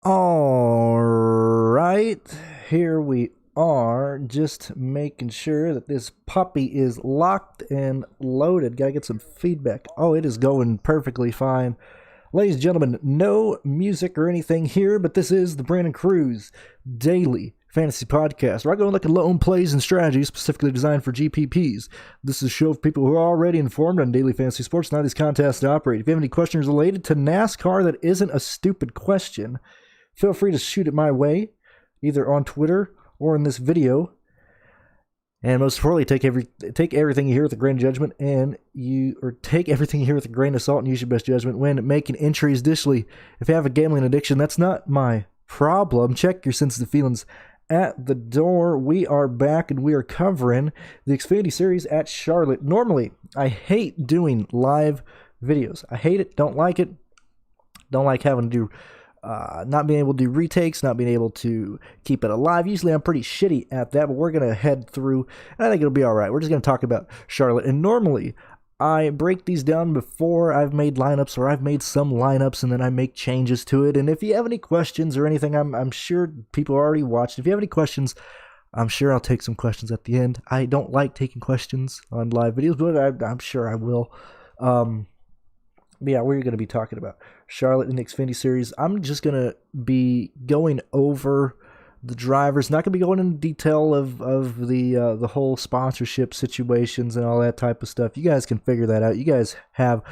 All right, here we are, just making sure that this puppy is locked and loaded. Gotta get some feedback. Oh, it is going perfectly fine. Ladies and gentlemen, no music or anything here, but this is the Brandon Cruz Daily Fantasy Podcast, where I go and look at low-owned plays and strategies specifically designed for GPPs. This is a show for people who are already informed on daily fantasy sports and how these contests operate. If you have any questions related to NASCAR that isn't a stupid question, feel free to shoot it my way, either on Twitter or in this video. And most importantly, take everything you hear with a grain of judgment, take everything you hear with a grain of salt and use your best judgment when making entries. Additionally, if you have a gambling addiction, that's not my problem. Check your sensitive feelings at the door. We are back and we are covering the Xfinity Series at Charlotte. Normally, I hate doing live videos. I hate it. Don't like it. Don't like having to do not being able to do retakes, not being able to keep it alive. Usually I'm pretty shitty at that, but we're going to head through, and I think it'll be all right. We're just going to talk about Charlotte. And normally I break these down before I've made lineups, or I've made some lineups, and then I make changes to it. And if you have any questions or anything, I'm sure people already watched. If you have any questions, I'm sure I'll take some questions at the end. I don't like taking questions on live videos, but I'm sure I will. Yeah, we're going to be talking about Charlotte in the Xfinity Series. I'm just going to be going over the drivers, not going to be going into detail of the whole sponsorship situations and all that type of stuff. You guys can figure that out. You guys have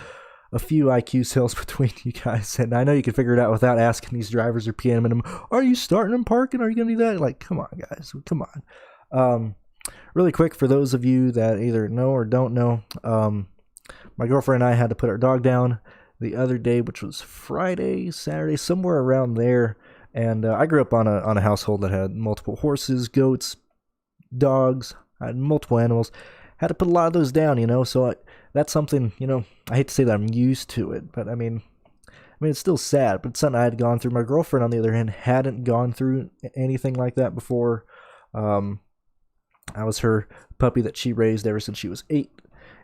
a few IQ cells between you guys, and I know you can figure it out without asking these drivers or PMing them, are you starting and parking? Are you going to do that? Like, come on, guys. Come on. Really quick, for those of you that either know or don't know, my girlfriend and I had to put our dog down the other day, which was Friday, Saturday, somewhere around there. And I grew up on a household that had multiple horses, goats, dogs. I had multiple animals. Had to put a lot of those down, So that's something, I hate to say that I'm used to it, but I mean, it's still sad. But it's something I had gone through. My girlfriend, on the other hand, hadn't gone through anything like that before. I was her puppy that she raised ever since she was 8.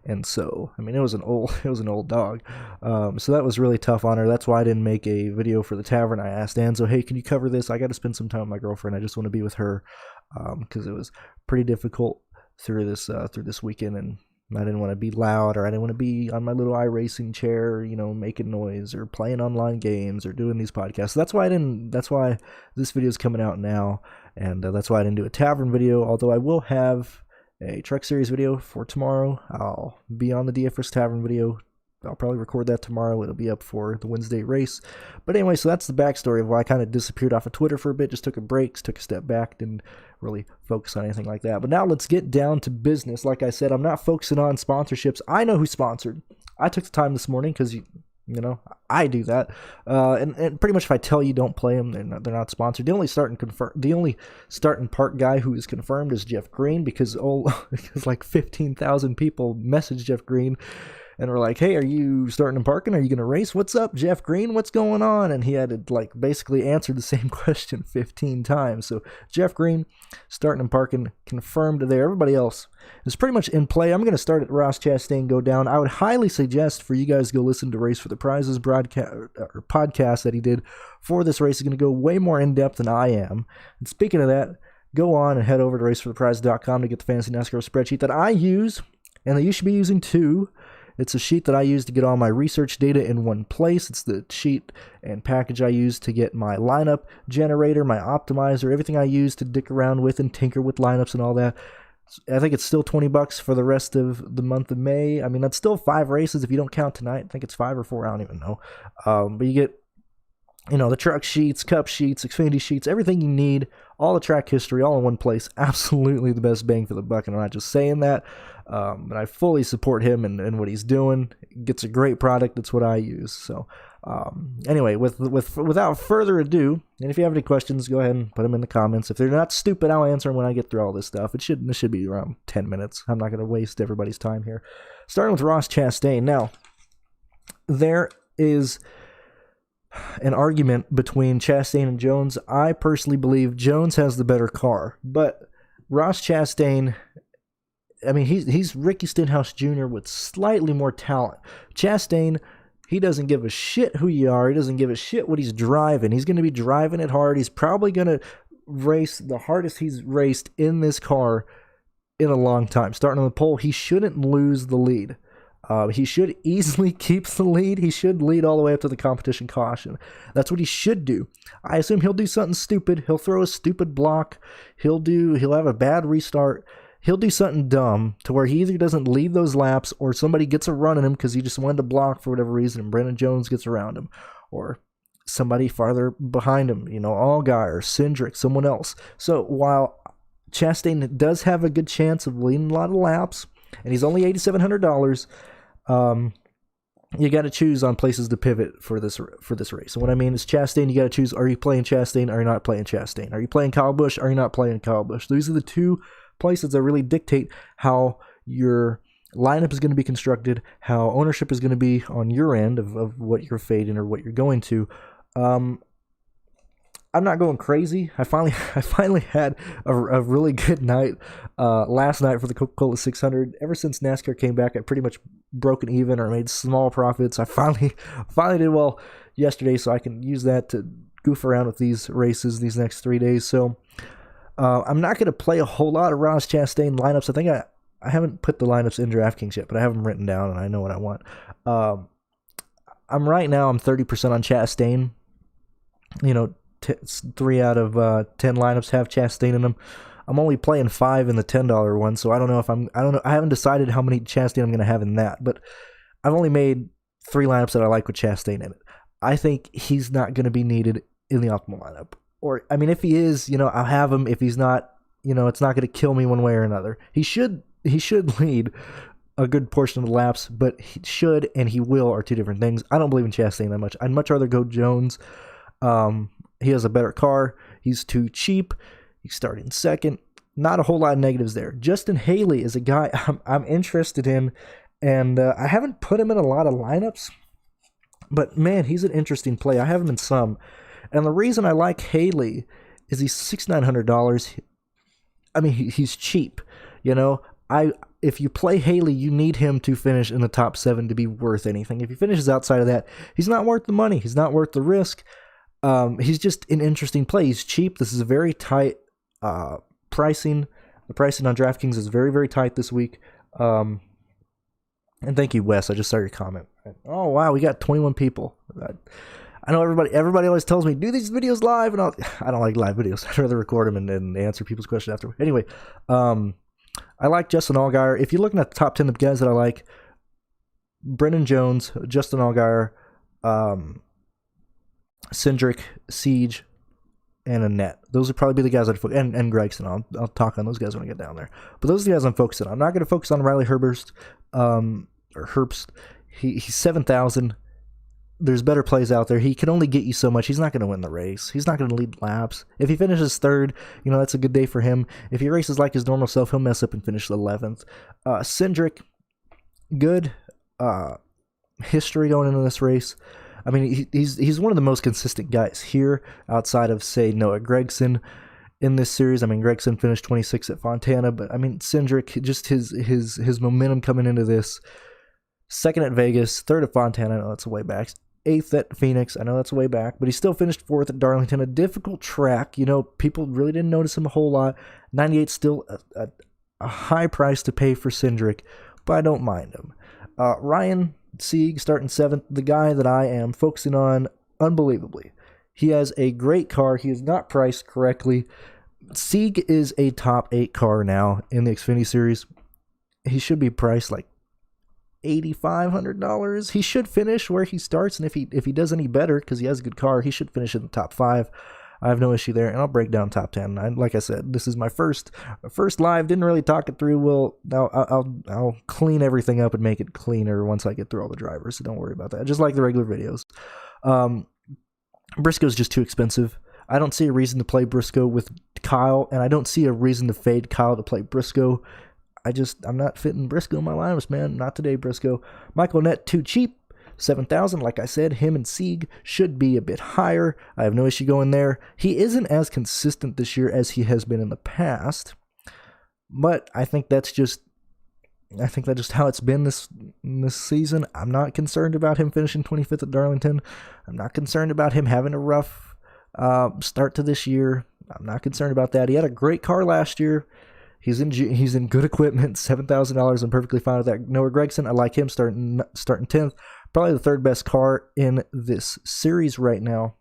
And so, I mean, it was an old dog. So that was really tough on her. That's why I didn't make a video for the tavern. I asked Anzo, hey, can you cover this? I got to spend some time with my girlfriend. I just want to be with her, because it was pretty difficult through this weekend, and I didn't want to be loud, or I didn't want to be on my little iRacing chair, making noise or playing online games or doing these podcasts. So that's why this video is coming out now, and that's why I didn't do a tavern video. Although I will have a Truck Series video for tomorrow. I'll be on the DFS Tavern video. I'll probably record that tomorrow. It'll be up for the Wednesday race. But anyway, so that's the backstory of why I kind of disappeared off of Twitter for a bit. Just took a break, took a step back, didn't really focus on anything like that. But now let's get down to business. Like I said, I'm not focusing on sponsorships. I know who sponsored. I took the time this morning because I do that, and pretty much if I tell you don't play them, they're not sponsored. The only start and park guy who is confirmed is Jeff Green, because like 15,000 people messaged Jeff Green and were like, hey, are you starting and parking? Are you going to race? What's up, Jeff Green? What's going on? And he had to basically answer the same question 15 times. So Jeff Green, starting and parking, confirmed there. Everybody else is pretty much in play. I'm going to start at Ross Chastain, go down. I would highly suggest for you guys to go listen to Race for the Prizes podcast that he did for this race. Is going to go way more in depth than I am. And speaking of that, go on and head over to racefortheprizes.com to get the fantasy NASCAR spreadsheet that I use and that you should be using too. It's a sheet that I use to get all my research data in one place. It's the sheet and package I use to get my lineup generator, my optimizer, everything I use to dick around with and tinker with lineups and all that. I think it's still $20 for the rest of the month of May. I mean, that's still 5 races if you don't count tonight. I think it's 5 or 4. I don't even know. But you get, the truck sheets, cup sheets, Xfinity sheets, everything you need, all the track history, all in one place. Absolutely the best bang for the buck. And I'm not just saying that, but I fully support him and what he's doing. He gets a great product. That's what I use. So anyway, without further ado, and if you have any questions, go ahead and put them in the comments. If they're not stupid, I'll answer them when I get through all this stuff. This should be around 10 minutes. I'm not going to waste everybody's time here. Starting with Ross Chastain. Now, there is an argument between Chastain and Jones. I personally believe Jones has the better car, but Ross Chastain, I mean, he's Ricky Stenhouse Jr. with slightly more talent. Chastain He doesn't give a shit who you are. He doesn't give a shit what he's driving. He's going to be driving it hard. He's probably going to race the hardest he's raced in this car in a long time. Starting on the pole, he shouldn't lose the lead. He should easily keep the lead. He should lead all the way up to the competition caution. That's what he should do. I assume he'll do something stupid. He'll throw a stupid block. He'll have a bad restart. He'll do something dumb to where he either doesn't lead those laps or somebody gets a run on him because he just wanted to block for whatever reason and Brandon Jones gets around him. Or somebody farther behind him, Allgaier, Cindric, someone else. So while Chastain does have a good chance of leading a lot of laps, and he's only $8,700, you got to choose on places to pivot for this race. And what I mean is Chastain, you got to choose, are you playing Chastain, are you not playing Chastain? Are you playing Kyle Busch, are you not playing Kyle Busch? These are the two places that really dictate how your lineup is going to be constructed, how ownership is going to be on your end of what you're fading or what you're going to. I'm not going crazy. I finally had a really good night last night for the Coca-Cola 600. Ever since NASCAR came back, I pretty much broken even or made small profits. I finally did well yesterday, so I can use that to goof around with these races these next 3 days. So I'm not going to play a whole lot of Ross Chastain lineups. I think I haven't put the lineups in DraftKings yet, but I have them written down and I know what I want. I'm 30% on Chastain. 3 out of 10 lineups have Chastain in them. I'm only playing 5 in the $10 one, so I don't know. I haven't decided how many Chastain I'm going to have in that, but I've only made 3 lineups that I like with Chastain in it. I think he's not going to be needed in the optimal lineup. Or, I mean, if he is, I'll have him. If he's not, it's not going to kill me one way or another. He should lead a good portion of the laps, but he should and he will are two different things. I don't believe in Chastain that much. I'd much rather go Jones. He has a better car. He's too cheap. He's starting second. Not a whole lot of negatives there. Justin Haley is a guy I'm interested in, and I haven't put him in a lot of lineups, but man, he's an interesting play. I have him in some. And the reason I like Haley is he's $6,900. I mean, he's cheap. If you play Haley, you need him to finish in the top 7 to be worth anything. If he finishes outside of that, he's not worth the money. He's not worth the risk. He's just an interesting play. He's cheap. This is a very tight pricing. The pricing on DraftKings is very, very tight this week. And thank you, Wes. I just saw your comment. Oh, wow, we got 21 people. I know everybody always tells me, do these videos live, and I don't like live videos. I'd rather record them and answer people's questions after. Anyway, I like Justin Allgaier. If you're looking at the top 10 of guys that I like, Brandon Jones, Justin Allgaier, Cindric, Siege, and Annette. Those would probably be the guys I'd focus, and Gregson. I'll talk on those guys when I get down there. But those are the guys I'm focusing on. I'm not going to focus on Riley Herbst, or Herbst. He's 7,000. There's better plays out there. He can only get you so much. He's not going to win the race. He's not going to lead laps. If he finishes third, that's a good day for him. If he races like his normal self, he'll mess up and finish 11th. Cindric, good history going into this race. I mean, he's one of the most consistent guys here outside of, say, Noah Gragson in this series. I mean, Gragson finished 26th at Fontana, but I mean, Cindric, just his momentum coming into this. 2nd at Vegas, 3rd at Fontana. I know that's a way back. 8th at Phoenix. I know that's way back, but he still finished 4th at Darlington. A difficult track. People really didn't notice him a whole lot. 98 still a high price to pay for Cindric, but I don't mind him. Ryan Sieg starting 7th, the guy that I am focusing on unbelievably. He has a great car. He is not priced correctly. Sieg is a top 8 car now in the Xfinity series. He should be priced like $8,500. He should finish where he starts, and if he does any better, because he has a good car, he should finish in the top 5. I have no issue there, and I'll break down top 10. Like I said, this is my first live. Didn't really talk it through. Well, I'll clean everything up and make it cleaner once I get through all the drivers, so don't worry about that. Just like the regular videos. Briscoe's just too expensive. I don't see a reason to play Briscoe with Kyle, and I don't see a reason to fade Kyle to play Briscoe. I'm not fitting Briscoe in my lineups, man. Not today, Briscoe. Michael Annett, too cheap. 7,000. Like I said, him and Sieg should be a bit higher. I have no issue going there. He isn't as consistent this year as he has been in the past, but I think that's just I think that's just how it's been this season. I'm not concerned about him finishing 25th at Darlington. I'm not concerned about him having a rough start to this year. I'm not concerned about that. He had a great car last year. He's in good equipment. $7,000. I'm perfectly fine with that. Noah Gragson, I like him starting 10th. Probably the third best car in this series right now.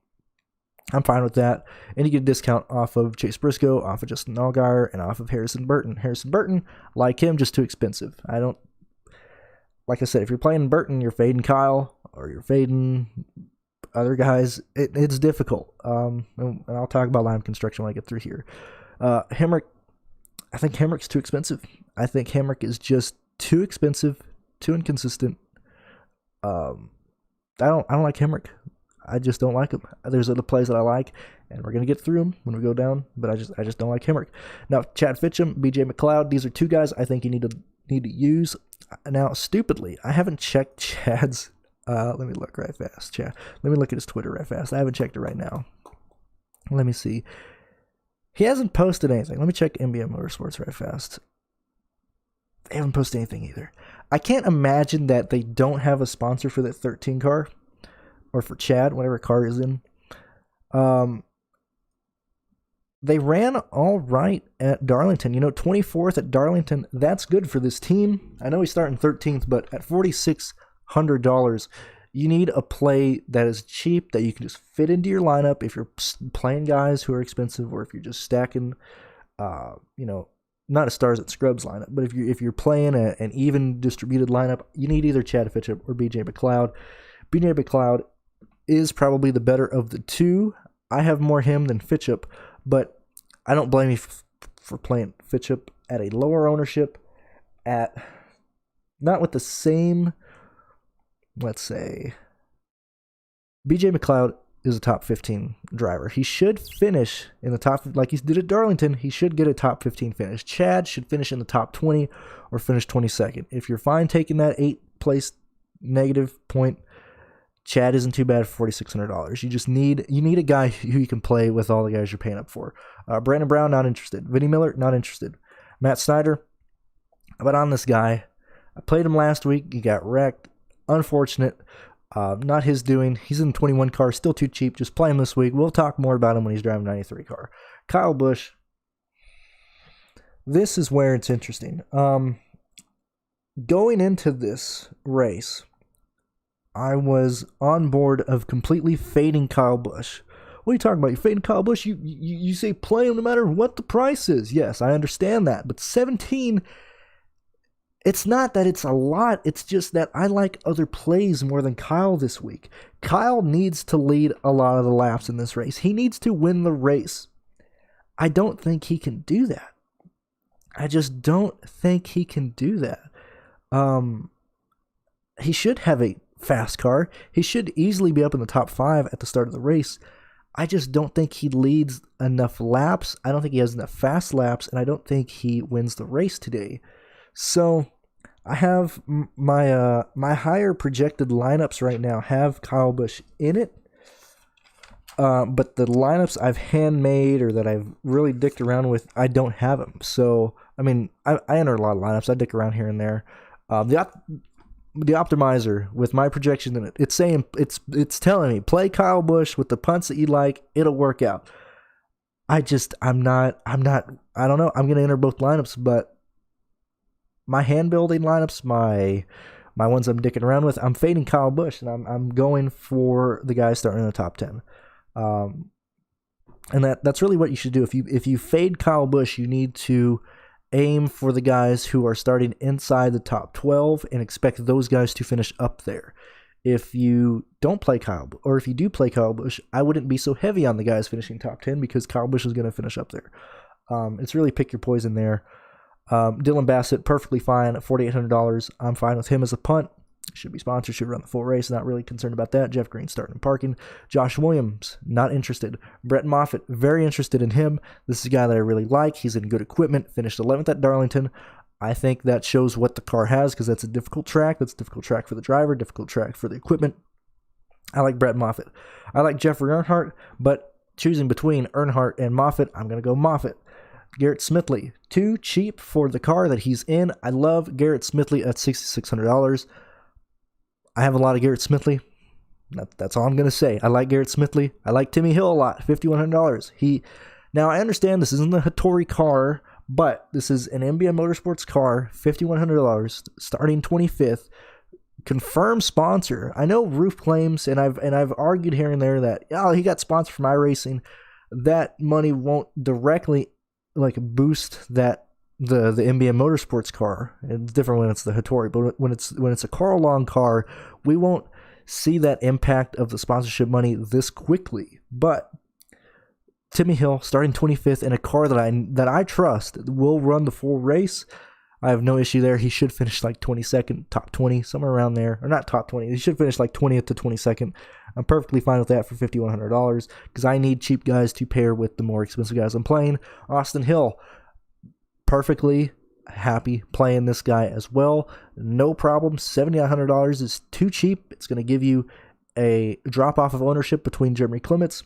I'm fine with that. And you get a discount off of Chase Briscoe, off of Justin Allgaier, and off of Harrison Burton. Harrison Burton, like him, just too expensive. Like I said, if you're playing Burton, you're fading Kyle, or you're fading other guys. It's difficult. And I'll talk about line construction when I get through here. Hemrick, I think Hemrick's too expensive. I think Hemrick is just too expensive, too inconsistent. I don't like Hemrick. I just don't like him. There's other plays that I like, and we're gonna get through them when we go down. But I just don't like Hemrick. Now, Chad Fitchum, BJ McLeod, these are two guys I think you need to use. Now, stupidly, I haven't checked Chad's. Let me look right fast. Chad, let me look at his Twitter right fast. I haven't checked it right now. Let me see. He hasn't posted anything. Let me check MBM Motorsports right fast. They haven't posted anything either. I can't imagine that they don't have a sponsor for that 13 car. Or for Chad, whatever car is in. They ran all right at Darlington. 24th at Darlington, that's good for this team. I know he's starting 13th, but at $4,600, you need a play that is cheap, that you can just fit into your lineup if you're playing guys who are expensive, or if you're just stacking, not a Stars and Scrubs lineup, but if you're playing an even distributed lineup, you need either Chad Fitchum or BJ McLeod. BJ McLeod is probably the better of the two. I have more him than Fitchup, but I don't blame you for playing Fitchup at a lower ownership, not with the same, let's say, BJ McLeod is a top 15 driver. He should finish in the top, like he did at Darlington, he should get a top 15 finish. Chad should finish in the top 20 or finish 22nd. If you're fine taking that 8th place negative point, Chad isn't too bad for $4,600. You need a guy who you can play with all the guys you're paying up for. Brandon Brown, not interested. Vinnie Miller, not interested. Matt Snyder, but on this guy, I played him last week. He got wrecked. Unfortunate. Not his doing. He's in 21 car, still too cheap. Just play him this week. We'll talk more about him when he's driving 93 car. Kyle Busch. This is where it's interesting. Going into this race, I was on board of completely fading Kyle Busch. What are you talking about? You're fading Kyle Busch? You say play him no matter what the price is. Yes, I understand that. But 17, it's not that it's a lot. It's just that I like other plays more than Kyle this week. Kyle needs to lead a lot of the laps in this race. He needs to win the race. I don't think he can do that. I just don't think he can do that. He should have a fast car. He should easily be up in the top 5 at the start of the race. I just don't think he leads enough laps. I don't think he has enough fast laps, and I don't think he wins the race today. So I have my higher projected lineups right now have Kyle Busch in it. But the lineups I've handmade or that I've really dicked around with, I don't have them. So, I mean, I enter a lot of lineups. I dick around here and there. The optimizer with my projection in it, it's saying it's telling me play Kyle Busch with the punts that you like, it'll work out. I don't know. I'm gonna enter both lineups, but my hand building lineups, my ones I'm dicking around with, I'm fading Kyle Busch, and I'm going for the guys starting in the top 10. And that's really what you should do. If you fade Kyle Busch, you need to aim for the guys who are starting inside the top 12 and expect those guys to finish up there. If you don't play or if you do play Kyle Busch, I wouldn't be so heavy on the guys finishing top 10 because Kyle Busch is going to finish up there. It's really pick your poison there. Dylan Bassett, perfectly fine at $4,800. I'm fine with him as a punt. Should be sponsored, should run the full race. Not really concerned about that. Jeff Green starting and parking. Josh Williams, not interested. Brett Moffitt, very interested in him. This is a guy that I really like. He's in good equipment. Finished 11th at Darlington. I think that shows what the car has because that's a difficult track. That's a difficult track for the driver, difficult track for the equipment. I like Brett Moffitt. I like Jeffrey Earnhardt, but choosing between Earnhardt and Moffitt, I'm going to go Moffitt. Garrett Smithley, too cheap for the car that he's in. I love Garrett Smithley at $6,600. I have a lot of Garrett Smithley. That's all I'm going to say. I like Garrett Smithley. I like Timmy Hill a lot, $5,100. Now, I understand this isn't a Hattori car, but this is an NBM Motorsports car, $5,100, starting 25th. Confirmed sponsor. I know Roof claims, and I've argued here and there that he got sponsored from iRacing. That money won't directly boost the NBM Motorsports car. It's different when it's the Hattori, but when it's a Carl Long car, we won't see that impact of the sponsorship money this quickly. But Timmy Hill starting 25th in a car that I trust will run the full race. I have no issue there. He should finish 22nd, top 20, somewhere around there. Or not top 20. He should finish 20th to 22nd. I'm perfectly fine with that for $5,100 because I need cheap guys to pair with the more expensive guys I'm playing. Austin Hill, perfectly happy playing this guy as well. No problem. $7,900 is too cheap. It's going to give you a drop-off of ownership between Jeremy Clements.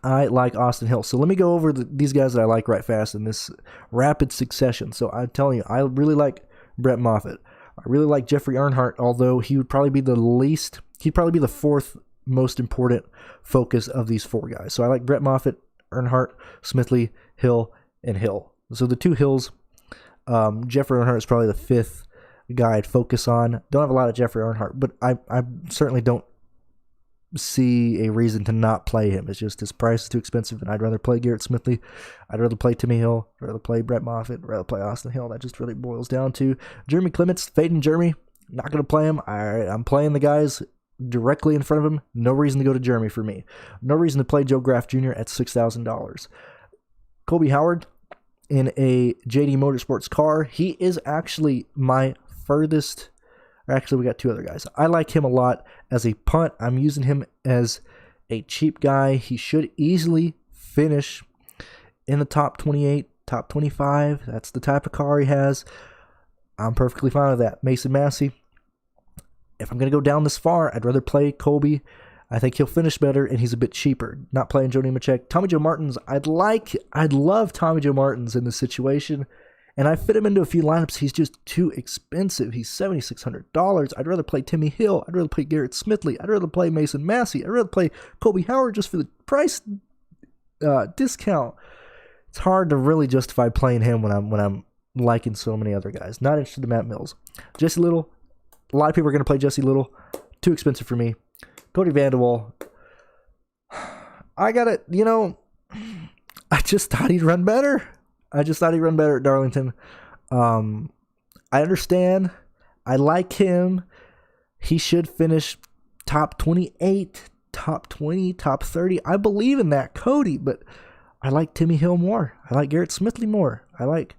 I like Austin Hill. So let me go over these guys that I like right fast in this rapid succession. So I'm telling you, I really like Brett Moffitt. I really like Jeffrey Earnhardt, although he would probably be he'd probably be the fourth most important focus of these four guys. So I like Brett Moffitt, Earnhardt, Smithley, Hill, and Hill. So the two Hills, Jeffrey Earnhardt is probably the fifth guy I'd focus on. Don't have a lot of Jeffrey Earnhardt, but I certainly don't see a reason to not play him. It's just his price is too expensive, and I'd rather play Garrett Smithley. I'd rather play Timmy Hill. I'd rather play Brett Moffitt. I'd rather play Austin Hill. That just really boils down to Jeremy Clements, fading Jeremy. Not going to play him. I'm playing the guys directly in front of him. No reason to go to Jeremy for me. No reason to play Joe Graff Jr. at $6,000. Colby Howard in a JD Motorsports car. He is actually my furthest. Actually, we got two other guys. I like him a lot as a punt. I'm using him as a cheap guy. He should easily finish in the top 28, top 25. That's the type of car he has. I'm perfectly fine with that. Mason Massey. If I'm going to go down this far, I'd rather play Colby. I think he'll finish better, and he's a bit cheaper. Not playing Joe Nemechek. Tommy Joe Martins. I'd love Tommy Joe Martins in this situation. And I fit him into a few lineups. He's just too expensive. He's $7,600. I'd rather play Timmy Hill. I'd rather play Garrett Smithley. I'd rather play Mason Massey. I'd rather play Colby Howard just for the price discount. It's hard to really justify playing him when I'm liking so many other guys. Not interested in Matt Mills. Jesse Little. A lot of people are going to play Jesse Little. Too expensive for me. Cody Vanderwall. I just thought he'd run better. At Darlington. I understand. I like him. He should finish top 28, top 20, top 30. I believe in that, Cody, but I like Timmy Hill more. I like Garrett Smithley more. I like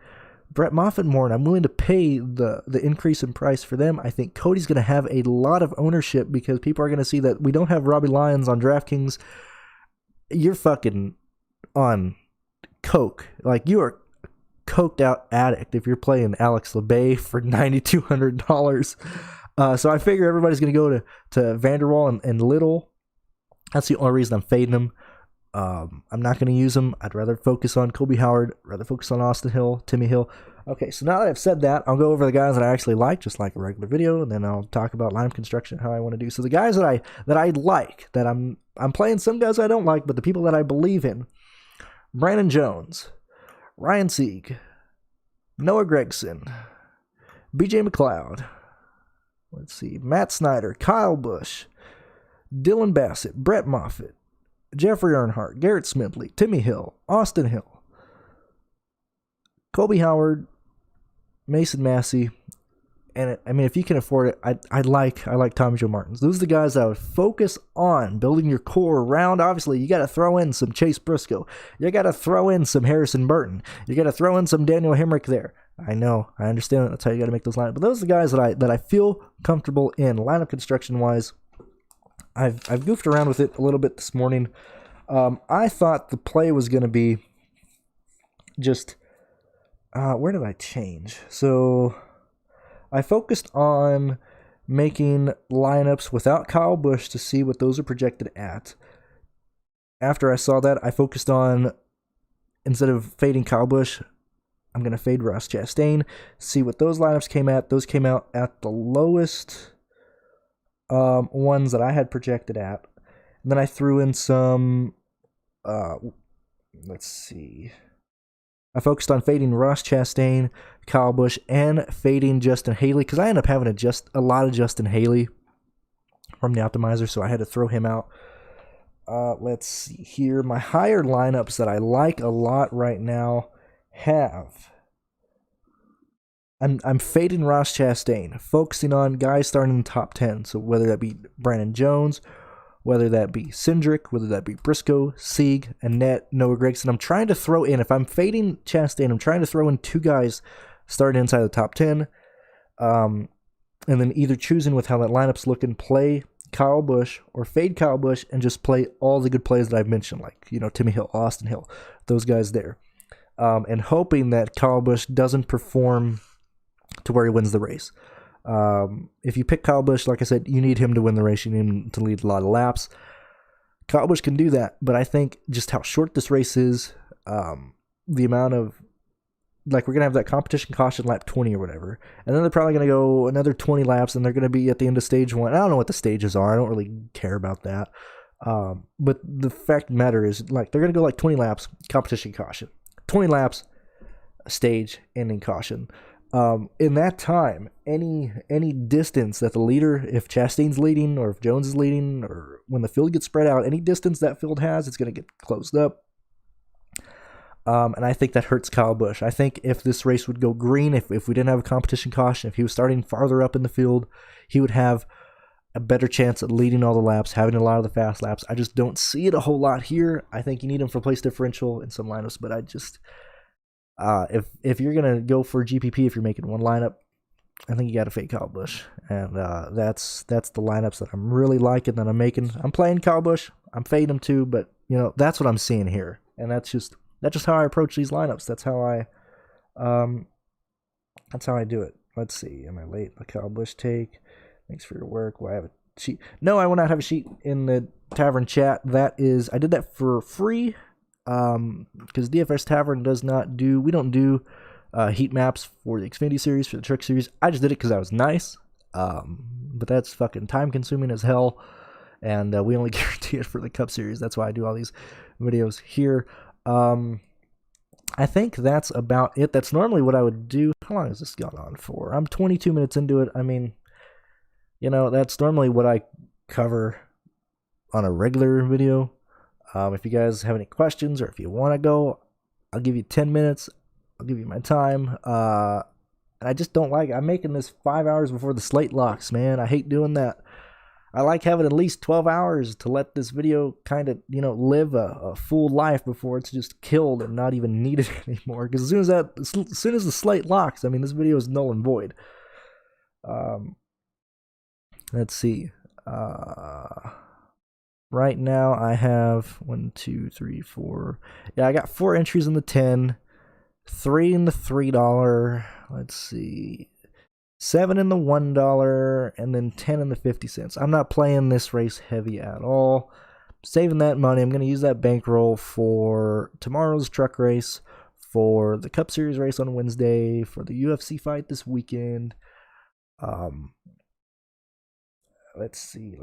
Brett Moffitt more, and I'm willing to pay the increase in price for them. I think Cody's going to have a lot of ownership because people are going to see that we don't have Robbie Lyons on DraftKings. You're fucking on coke. Like, you are coked out addict if you're playing Alex LeBay for $9,200. So I figure everybody's going to go to Vanderwall and Little. That's the only reason I'm fading them. I'm not going to use them. I'd rather focus on Colby Howard, rather focus on Austin Hill, Timmy Hill. Okay, so now that I've said that, I'll go over the guys that I actually like, just like a regular video, and then I'll talk about lineup construction, how I want to do. So the guys that I like, that I'm playing some guys I don't like, but the people that I believe in: Brandon Jones, Ryan Sieg, Noah Gragson, BJ McLeod, let's see, Matt Snyder, Kyle Busch, Dylan Bassett, Brett Moffitt, Jeffrey Earnhardt, Garrett Smithley, Timmy Hill, Austin Hill, Colby Howard, Mason Massey, and if you can afford it, I like Tommy Joe Martins. Those are the guys that I would focus on building your core around. Obviously, you got to throw in some Chase Briscoe. You got to throw in some Harrison Burton. You got to throw in some Daniel Hemrick there. I know, I understand that's how you got to make those lineups. But those are the guys that I feel comfortable in lineup construction wise. I've goofed around with it a little bit this morning. I thought the play was going to be just where did I change? So I focused on making lineups without Kyle Busch to see what those are projected at. After I saw that, I focused on instead of fading Kyle Busch, I'm going to fade Ross Chastain, see what those lineups came at. Those came out at the lowest ones that I had projected at. And then I threw in some, let's see. I focused on fading Ross Chastain, Kyle Busch, and fading Justin Haley, because I ended up having a lot of Justin Haley from the optimizer, so I had to throw him out. Let's see here. My higher lineups that I like a lot right now have... I'm fading Ross Chastain, focusing on guys starting in the top 10. So whether that be Brandon Jones, whether that be Cindric, whether that be Briscoe, Sieg, Annette, Noah Gragson. I'm trying to throw in, if I'm fading Chastain, I'm trying to throw in 2 guys starting inside the top 10. And then either choosing with how that lineup's looking, play Kyle Busch or fade Kyle Busch and just play all the good plays that I've mentioned, like, Timmy Hill, Austin Hill, those guys there. And hoping that Kyle Busch doesn't perform to where he wins the race. If you pick Kyle Busch, like I said, you need him to win the race. You need him to lead a lot of laps. Kyle Busch can do that, but I think just how short this race is, the amount of, like, we're going to have that competition caution lap 20 or whatever, and then they're probably going to go another 20 laps, and they're going to be at the end of stage 1. I don't know what the stages are. I don't really care about that. But the fact of the matter is, like, they're going to go like 20 laps, competition caution. 20 laps, stage, ending caution. In that time, any distance that the leader, if Chastain's leading or if Jones is leading, or when the field gets spread out, any distance that field has, it's going to get closed up. And I think that hurts Kyle Busch. I think if this race would go green, if we didn't have a competition caution, if he was starting farther up in the field, he would have a better chance at leading all the laps, having a lot of the fast laps. I just don't see it a whole lot here. I think you need him for place differential in some lineups, but I just... if you're gonna go for GPP, if you're making one lineup, I think you got to fade Kyle Busch, and that's the lineups that I'm really liking that I'm making. I'm playing Kyle Busch, I'm fading him too, but that's what I'm seeing here, and that's just how I approach these lineups. That's how I do it. Let's see, am I late? The Kyle Busch take. Thanks for your work. Will I have a sheet? No, I will not have a sheet in the tavern chat. I did that for free. Because DFS Tavern we don't do heat maps for the Xfinity series, for the Truck series. I just did it because I was nice, but that's fucking time consuming as hell, and we only guarantee it for the Cup series. That's why I do all these videos here. I think that's about it. That's normally what I would do. How long has this gone on for? I'm 22 minutes into it. I mean, that's normally what I cover on a regular video. If you guys have any questions, or if you want to go, I'll give you 10 minutes. I'll give you my time. And I just don't like it. I'm making this 5 hours before the slate locks, man. I hate doing that. I like having at least 12 hours to let this video kind of, live a full life before it's just killed and not even needed anymore. Because as soon as the slate locks, I mean, this video is null and void. Let's see. Right now, I have 1, 2, 3, 4. Yeah, I got 4 entries in the 10, 3 in the $3. Let's see, 7 in the $1, and then 10 in the 50 cents. I'm not playing this race heavy at all. Saving that money. I'm going to use that bankroll for tomorrow's truck race, for the Cup Series race on Wednesday, for the UFC fight this weekend. Let's see.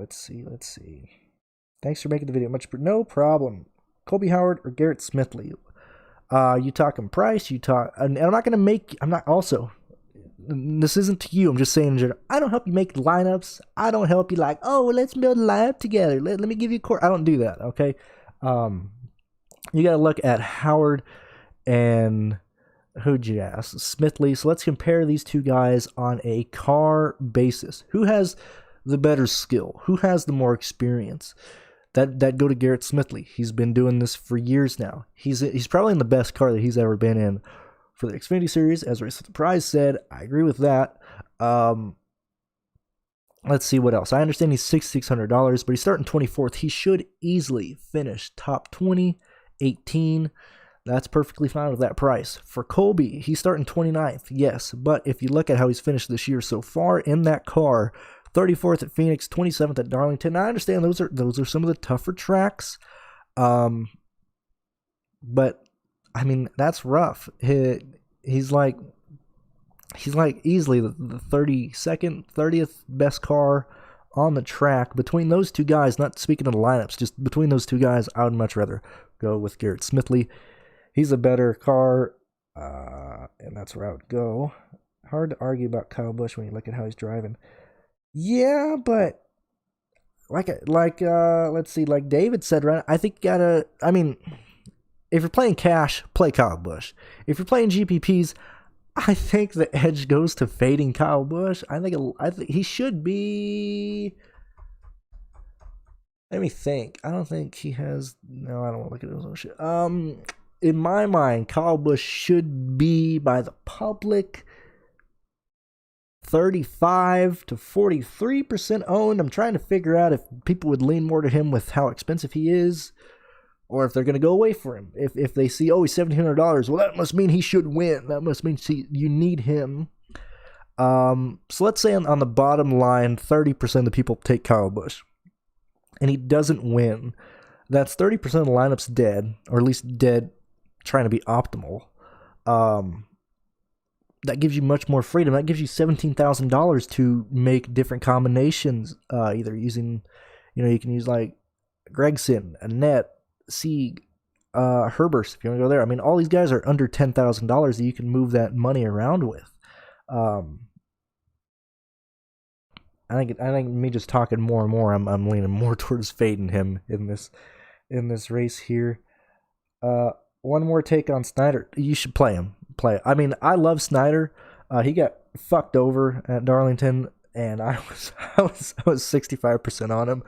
Thanks for making the video. No problem. Colby Howard or Garrett Smithley? You talking price? And I'm not going to this isn't to you. I'm just saying in general. I don't help you make lineups. I don't help you like, let's build a lineup together. Let me give you a core. I don't do that, okay? You got to look at Howard and who'd you ask? Smithley. So let's compare these two guys on a car basis. Who has the better skill? Who has the more experience? That go to Garrett Smithley. He's been doing this for years now. He's probably in the best car that he's ever been in for the Xfinity series. As Race with the Prize said, I agree with that. Let's see what else. I understand he's $6,600, but he's starting 24th. He should easily finish top 20, 18. That's perfectly fine with that price. For Colby, he's starting 29th, yes. But if you look at how he's finished this year so far in that car, 34th at Phoenix, 27th at Darlington. Now, I understand those are some of the tougher tracks, but I mean, that's rough. He's like easily the 32nd, 30th best car on the track. Between those two guys, not speaking of the lineups, just between those two guys, I would much rather go with Garrett Smithley. He's a better car, and that's where I would go. Hard to argue about Kyle Busch when you look at how he's driving. Yeah, but let's see, like David said, right? I think you gotta. I mean, if you're playing cash, play Kyle Busch. If you're playing GPPs, I think the edge goes to fading Kyle Busch. I think he should be. Let me think. I don't think he has. No, I don't want to look at his own shit. In my mind, Kyle Busch should be by the public 35 to 43% owned. I'm trying to figure out if people would lean more to him with how expensive he is, or if they're going to go away for him. If they see, oh, he's $1,700, well, that must mean he should win. That must mean you need him. So let's say on the bottom line, 30% of the people take Kyle Busch, and he doesn't win. That's 30% of the lineup's dead, or at least dead trying to be optimal. That gives you much more freedom. That gives you $17,000 to make different combinations, either using, you can use like Gregson, Annette, Sieg, Herbers, if you want to go there. I mean, all these guys are under $10,000 that you can move that money around with. I think me just talking more and more, I'm leaning more towards fading him in this race here. One more take on Snyder. You should play him. I mean, I love Snyder. He got fucked over at Darlington, and I was 65% on him.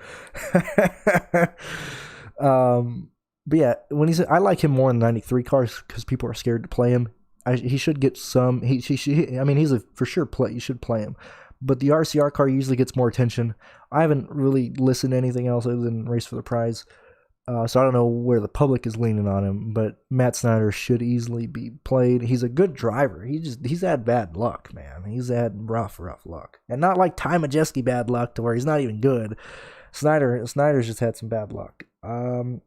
But yeah, when I like him more in 93 cars because people are scared to play him. He should get some. I mean, he's a for sure play. You should play him. But the RCR car usually gets more attention. I haven't really listened to anything else other than Race for the Prize. So I don't know where the public is leaning on him, but Matt Snyder should easily be played. He's a good driver. He's had bad luck, man. He's had rough luck. And not like Ty Majeski bad luck to where he's not even good. Snyder's just had some bad luck. How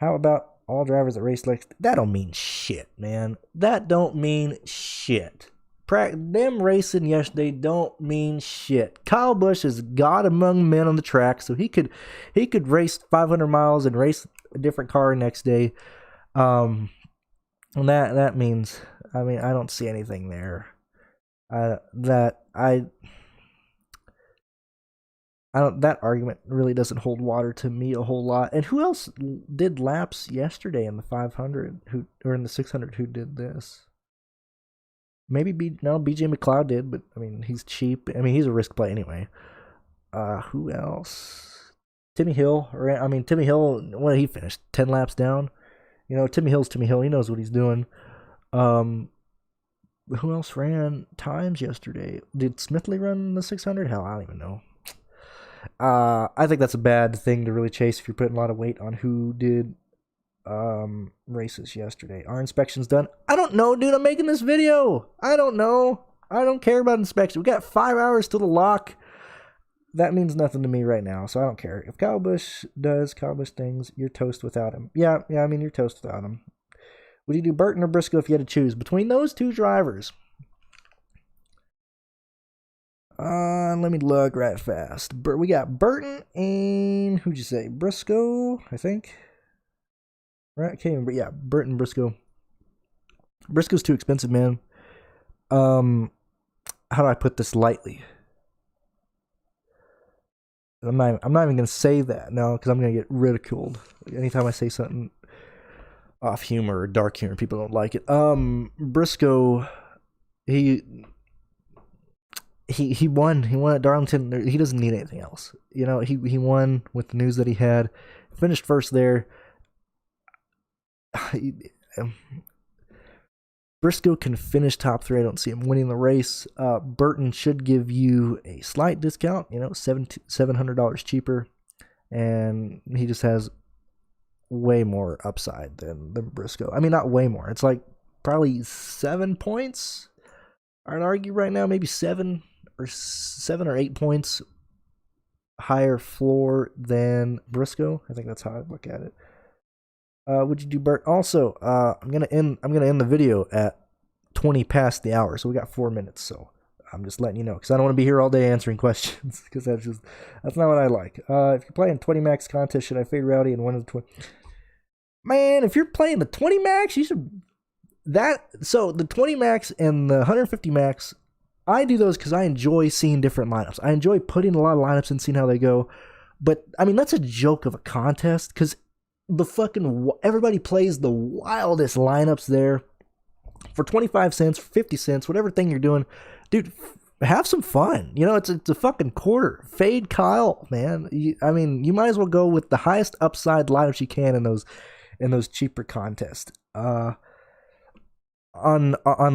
about all drivers that race like that? Don't mean shit, man. That don't mean shit. Them racing yesterday don't mean shit. Kyle Busch is God among men on the track, so he could race 500 miles and race a different car next day. And that means, I mean, I don't see anything there. That argument really doesn't hold water to me a whole lot. And who else did laps yesterday in the 500 or in the 600 who did this? Maybe BJ McLeod did, but I mean, he's cheap. I mean, he's a risk play anyway. Who else? Timmy Hill. Timmy Hill, what did he finish? 10 laps down? Timmy Hill's Timmy Hill. He knows what he's doing. Who else ran times yesterday? Did Smithley run the 600? Hell, I don't even know. I think that's a bad thing to really chase if you're putting a lot of weight on who did races yesterday. Are inspections done? I don't know, dude. I'm making this video. I don't know. I don't care about inspection. We got 5 hours till the lock. That means nothing to me right now, so I don't care. If Kyle Busch does Kyle Busch things, you're toast without him. Yeah, I mean, you're toast without him. Would you do Burton or Briscoe if you had to choose between those two drivers? Let me look right fast. We got Burton and who'd you say? Briscoe, I think. Right? Can't remember. Yeah, Burton, Briscoe. Briscoe's too expensive, man. How do I put this lightly? I'm not even gonna say that now because I'm gonna get ridiculed anytime I say something off humor or dark humor. People don't like it. Briscoe, he won. He won at Darlington. He doesn't need anything else. He won with the news that he had. Finished first there. Briscoe can finish top 3. I don't see him winning the race. Burton should give you a slight discount, $700 cheaper, and he just has way more upside than Briscoe. I mean, not way more. It's like probably 7 points. I'd argue right now, maybe 7 or 8 points higher floor than Briscoe. I think that's how I'd look at it. Would you do Bert? Also, I'm gonna end the video at 20 past the hour, so we got 4 minutes. So I'm just letting you know because I don't want to be here all day answering questions because that's not what I like. If you're playing 20 max contest, should I fade Rowdy in one of the 20? Man, if you're playing the 20 max, you should so the 20 max and the 150 max. I do those because I enjoy seeing different lineups. I enjoy putting a lot of lineups and seeing how they go. But I mean, that's a joke of a contest because everybody plays the wildest lineups there for 25 cents, 50 cents, whatever thing you're doing. Dude, have some fun. You know, it's a fucking quarter. Fade Kyle, man. I mean, you might as well go with the highest upside lineups you can in those cheaper contests. On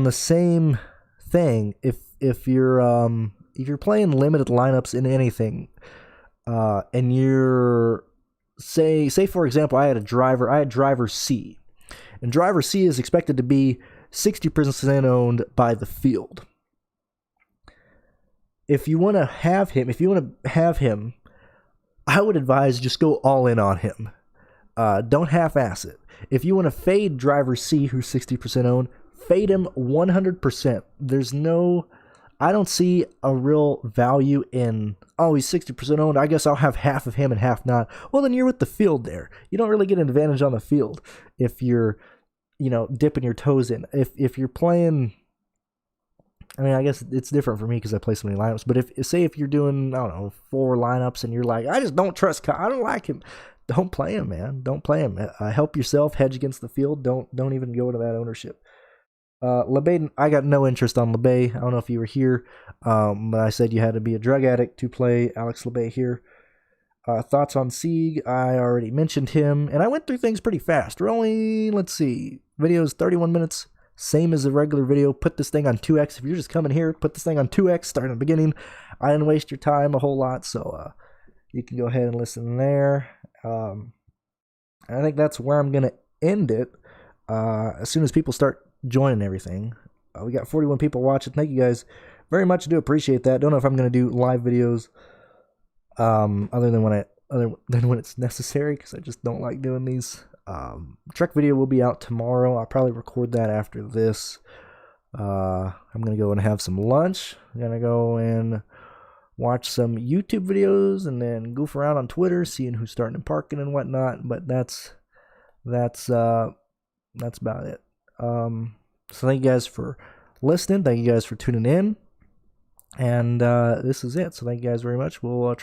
the same thing, if you're playing limited lineups in anything, and you're say for example, I had driver C, and driver C is expected to be 60% owned by the field. If you want to have him, I would advise just go all in on him. Don't half-ass it. If you want to fade driver C, who's 60% owned, fade him 100%. I don't see a real value in, oh, he's 60% owned, I guess I'll have half of him and half not. Well, then you're with the field there. You don't really get an advantage on the field if you're, dipping your toes in. If you're playing, I mean, I guess it's different for me because I play so many lineups, but if you're doing, I don't know, 4 lineups and you're like, I just don't trust Kyle, I don't like him, don't play him, man. Don't play him. Help yourself, hedge against the field. Don't even go to that ownership. LeBay, I got no interest on LeBay. I don't know if you were here, but I said you had to be a drug addict to play Alex LeBay here. Thoughts on Sieg? I already mentioned him, and I went through things pretty fast. We're only, let's see, video's 31 minutes, same as a regular video. Put this thing on 2x. If you're just coming here, put this thing on 2x, start in the beginning. I didn't waste your time a whole lot, so you can go ahead and listen there. I think that's where I'm going to end it. As soon as people start joining everything. We got 41 people watching. Thank you guys very much. I do appreciate that. Don't know if I'm going to do live videos other than when it's necessary, because I just don't like doing these. Trek video will be out tomorrow. I'll probably record that after this. I'm going to go and have some lunch. I'm going to go and watch some YouTube videos and then goof around on Twitter, seeing who's starting and parking and whatnot. But that's about it. So thank you guys for listening. Thank you guys for tuning in. And this is it. So thank you guys very much. We'll try